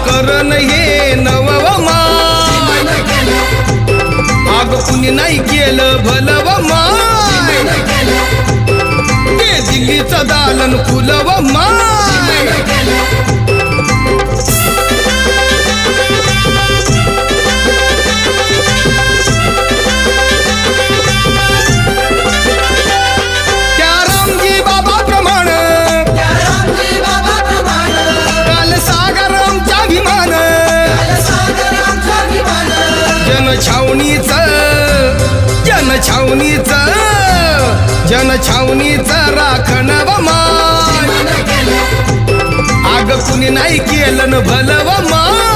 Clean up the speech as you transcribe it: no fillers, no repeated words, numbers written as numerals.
करण हे नवव माय आग कुणी नाही केलं भलव माय ते दिल्लीचं दालन फुलव माय त्या रामजी बाबा प्रमाण काल सागर आमचा विमान जनछावणीचं राखण व मान आग कुणी नाही केलं भलव मान